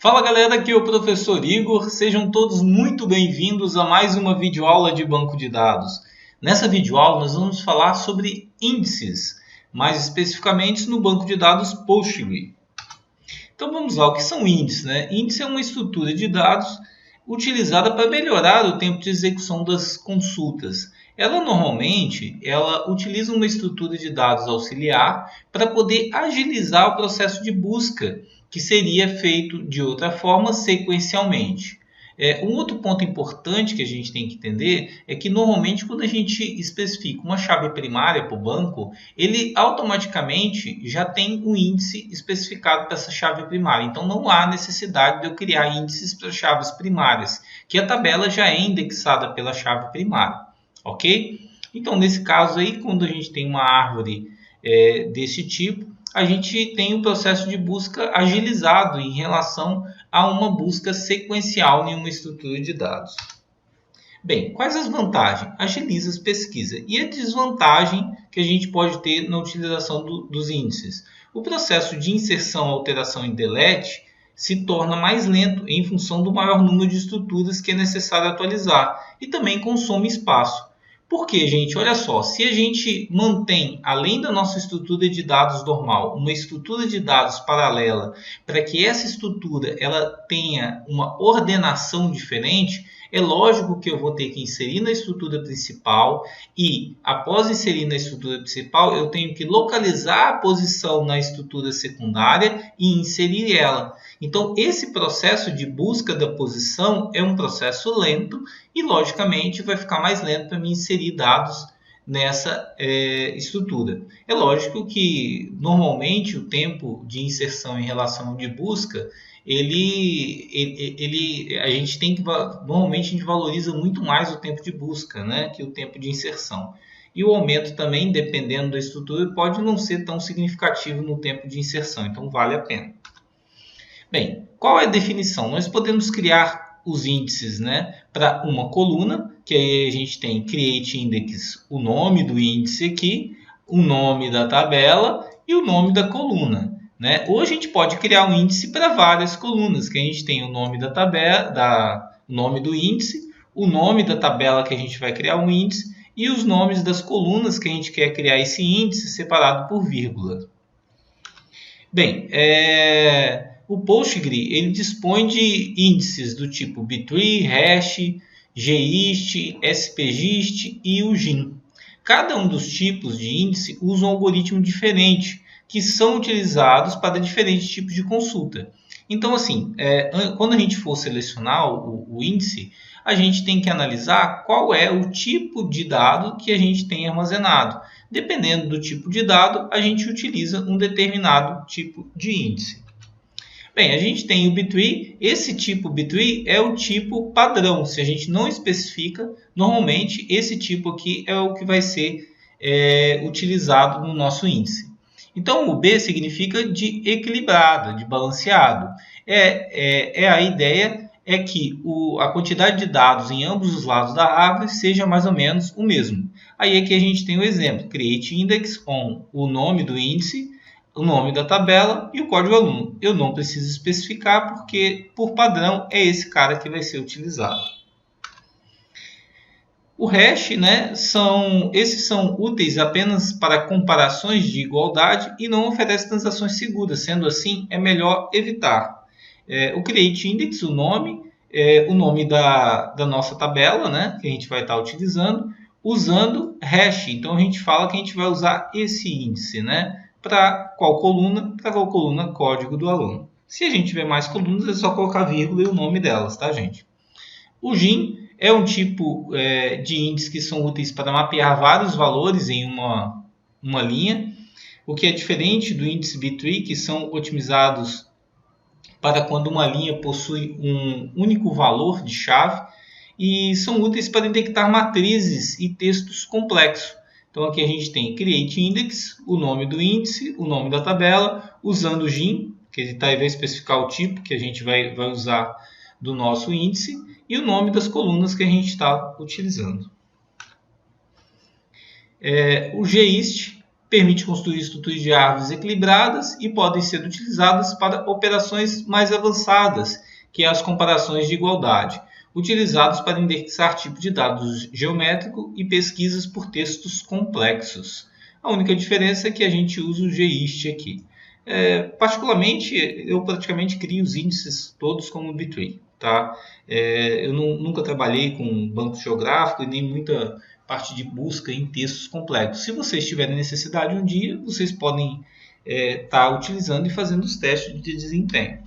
Fala galera, aqui é o professor Igor, sejam todos muito bem-vindos a mais uma videoaula de banco de dados. Nessa videoaula nós vamos falar sobre índices, mais especificamente no banco de dados Postgre. Então vamos lá, o que são índices, né? Índice é uma estrutura de dados utilizada para melhorar o tempo de execução das consultas. Ela utiliza uma estrutura de dados auxiliar para poder agilizar o processo de busca, que seria feito de outra forma sequencialmente. Um outro ponto importante que a gente tem que entender é que normalmente quando a gente especifica uma chave primária para o banco, ele automaticamente já tem um índice especificado para essa chave primária. Então não há necessidade de eu criar índices para chaves primárias, que a tabela já é indexada pela chave primária, ok? Então nesse caso aí, quando a gente tem uma árvore desse tipo, a gente tem um processo de busca agilizado em relação a uma busca sequencial em uma estrutura de dados. Bem, quais as vantagens? Agiliza as pesquisas. E a desvantagem que a gente pode ter na utilização dos índices? O processo de inserção, alteração e delete se torna mais lento em função do maior número de estruturas que é necessário atualizar e também consome espaço. Porque, gente, olha só, se a gente mantém, além da nossa estrutura de dados normal, uma estrutura de dados paralela, para que essa estrutura ela tenha uma ordenação diferente, é lógico que eu vou ter que inserir na estrutura principal e, após inserir na estrutura principal, eu tenho que localizar a posição na estrutura secundária e inserir ela. Então, esse processo de busca da posição é um processo lento e, logicamente, vai ficar mais lento para mim inserir dados nessa estrutura. É lógico que, normalmente, o tempo de inserção em relação ao de busca, normalmente a gente valoriza muito mais o tempo de busca, né, que o tempo de inserção. E o aumento também, dependendo da estrutura, pode não ser tão significativo no tempo de inserção, então vale a pena. Bem, qual é a definição? Nós podemos criar os índices, né, para uma coluna, que aí a gente tem create index, o nome do índice aqui, o nome da tabela e o nome da coluna, né? Ou a gente pode criar um índice para várias colunas, que a gente tem o nome da tabela, o nome do índice, o nome da tabela que a gente vai criar um índice e os nomes das colunas que a gente quer criar esse índice separado por vírgula. Bem, o Postgre ele dispõe de índices do tipo btree, hash, gist, spgist e UGIN. Cada um dos tipos de índice usa um algoritmo diferente, que são utilizados para diferentes tipos de consulta. Então, assim, quando a gente for selecionar o índice, a gente tem que analisar qual é o tipo de dado que a gente tem armazenado. Dependendo do tipo de dado, a gente utiliza um determinado tipo de índice. Bem, a gente tem o btree. Esse tipo btree é o tipo padrão. Se a gente não especifica, normalmente esse tipo aqui é o que vai ser utilizado no nosso índice. Então, o B significa de equilibrado, de balanceado. A ideia é que a quantidade de dados em ambos os lados da árvore seja mais ou menos o mesmo. Aí aqui a gente tem o exemplo, create index on o nome do índice, o nome da tabela e o código aluno. Eu não preciso especificar porque, por padrão, é esse cara que vai ser utilizado. O hash, né, esses são úteis apenas para comparações de igualdade e não oferecem transações seguras. Sendo assim, é melhor evitar. O create index, o nome da nossa tabela, né, que a gente vai estar utilizando, usando hash. Então, a gente fala que a gente vai usar esse índice, né, para qual coluna? Para qual coluna? Código do aluno. Se a gente tiver mais colunas, é só colocar vírgula e o nome delas, tá, gente? O GIN é um tipo de índice que são úteis para mapear vários valores em uma linha, o que é diferente do índice btree, que são otimizados para quando uma linha possui um único valor de chave e são úteis para detectar matrizes e textos complexos. Então aqui a gente tem create index, o nome do índice, o nome da tabela, usando o GIN, que ele vai especificar o tipo que a gente vai usar do nosso índice, e o nome das colunas que a gente está utilizando. O gist permite construir estruturas de árvores equilibradas e podem ser utilizadas para operações mais avançadas, que é as comparações de igualdade, utilizados para indexar tipos de dados geométrico e pesquisas por textos complexos. A única diferença é que a gente usa o GIST aqui. Particularmente, eu praticamente crio os índices todos como B-Tree. Tá? Eu nunca trabalhei com banco geográfico e nem muita parte de busca em textos complexos. Se vocês tiverem necessidade um dia, vocês podem estar utilizando e fazendo os testes de desempenho.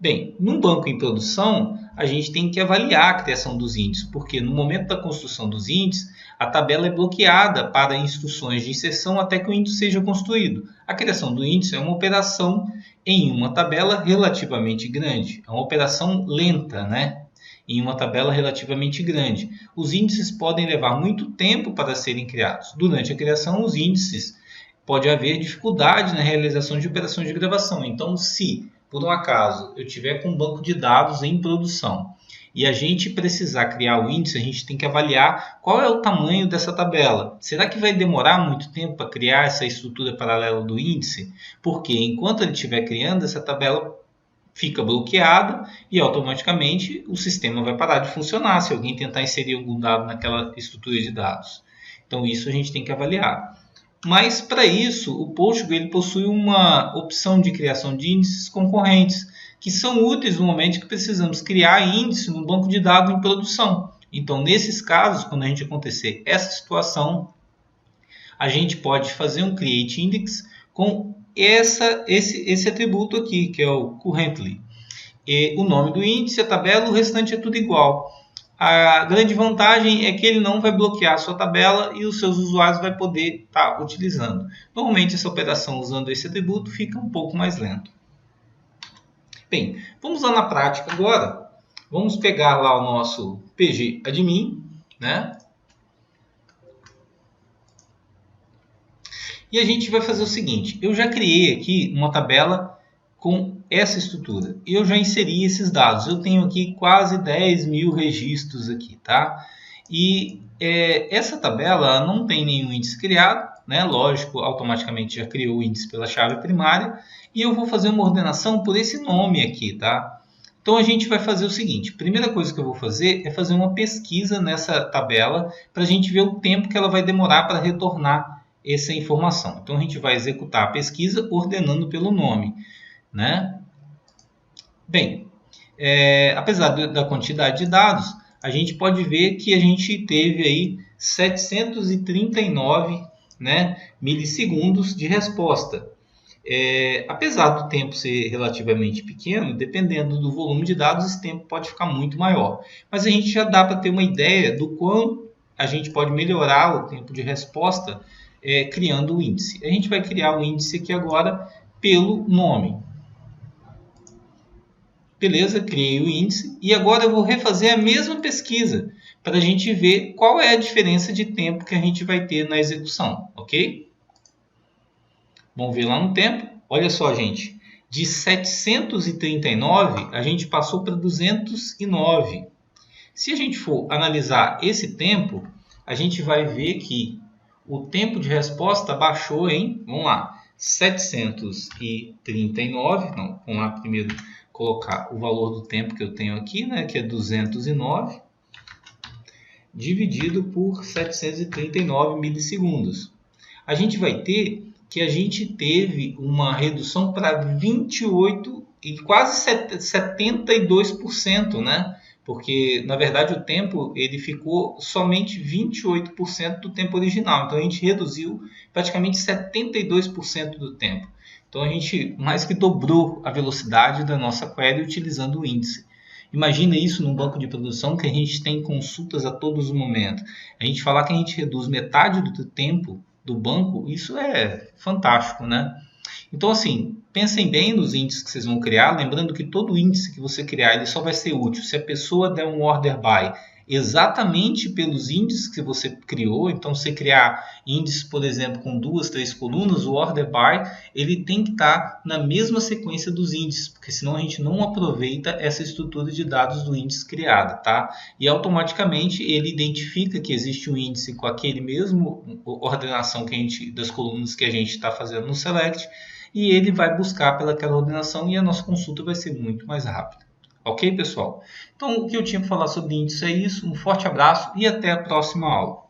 Bem, num banco em produção, a gente tem que avaliar a criação dos índices, porque no momento da construção dos índices, a tabela é bloqueada para instruções de inserção até que o índice seja construído. A criação do índice é uma operação em uma tabela relativamente grande. É uma operação lenta, né? Em uma tabela relativamente grande. Os índices podem levar muito tempo para serem criados. Durante a criação, os índices pode haver dificuldade na realização de operações de gravação. Então, se por um acaso eu tiver com um banco de dados em produção e a gente precisar criar o índice, a gente tem que avaliar qual é o tamanho dessa tabela. Será que vai demorar muito tempo para criar essa estrutura paralela do índice? Porque enquanto ele estiver criando, essa tabela fica bloqueada e automaticamente o sistema vai parar de funcionar se alguém tentar inserir algum dado naquela estrutura de dados. Então isso a gente tem que avaliar. Mas para isso o Postgre ele possui uma opção de criação de índices concorrentes, que são úteis no momento que precisamos criar índice no banco de dados em produção. Então, nesses casos, quando a gente acontecer essa situação, a gente pode fazer um create index com esse atributo aqui, que é o currently. O nome do índice, a tabela, o restante é tudo igual. A grande vantagem é que ele não vai bloquear a sua tabela e os seus usuários vão poder estar utilizando. Normalmente, essa operação usando esse atributo fica um pouco mais lento. Bem, vamos lá na prática agora. Vamos pegar lá o nosso PG admin, né? E a gente vai fazer o seguinte, eu já criei aqui uma tabela com essa estrutura. Eu já inseri esses dados. Eu tenho aqui quase 10 mil registros aqui, tá? E essa tabela não tem nenhum índice criado, né? Lógico, automaticamente já criou o índice pela chave primária. E eu vou fazer uma ordenação por esse nome aqui, tá? Então a gente vai fazer o seguinte, a primeira coisa que eu vou fazer é fazer uma pesquisa nessa tabela para a gente ver o tempo que ela vai demorar para retornar essa informação. Então a gente vai executar a pesquisa ordenando pelo nome, né? Bem, apesar da quantidade de dados, a gente pode ver que a gente teve aí 739, né, milissegundos de resposta. Apesar do tempo ser relativamente pequeno, dependendo do volume de dados, esse tempo pode ficar muito maior. Mas a gente já dá para ter uma ideia do quão a gente pode melhorar o tempo de resposta criando o índice. A gente vai criar o índice aqui agora pelo nome. Beleza, criei o índice e agora eu vou refazer a mesma pesquisa para a gente ver qual é a diferença de tempo que a gente vai ter na execução, ok? Vamos ver lá no tempo. Olha só, gente. De 739, a gente passou para 209. Se a gente for analisar esse tempo, a gente vai ver que o tempo de resposta baixou em, vamos lá, 739. Não, vamos lá primeiro colocar o valor do tempo que eu tenho aqui, né, que é 209, dividido por 739 milissegundos. A gente vai ter que a gente teve uma redução para 28 e quase 72%, né? Porque, na verdade, o tempo ele ficou somente 28% do tempo original. Então, a gente reduziu praticamente 72% do tempo. Então, a gente mais que dobrou a velocidade da nossa query utilizando o índice. Imagina isso num banco de produção que a gente tem consultas a todos os momentos. A gente falar que a gente reduz metade do tempo do banco, isso é fantástico, né? Então, assim, pensem bem nos índices que vocês vão criar, lembrando que todo índice que você criar, ele só vai ser útil se a pessoa der um order by exatamente pelos índices que você criou. Então, você criar índices, por exemplo, com 2, 3 colunas, o order by ele tem que estar na mesma sequência dos índices, porque senão a gente não aproveita essa estrutura de dados do índice criada, tá? E automaticamente ele identifica que existe um índice com aquele mesmo ordenação que das colunas que a gente está fazendo no select, e ele vai buscar pelaquela ordenação e a nossa consulta vai ser muito mais rápida. Ok, pessoal? Então, o que eu tinha para falar sobre índice é isso. Um forte abraço e até a próxima aula.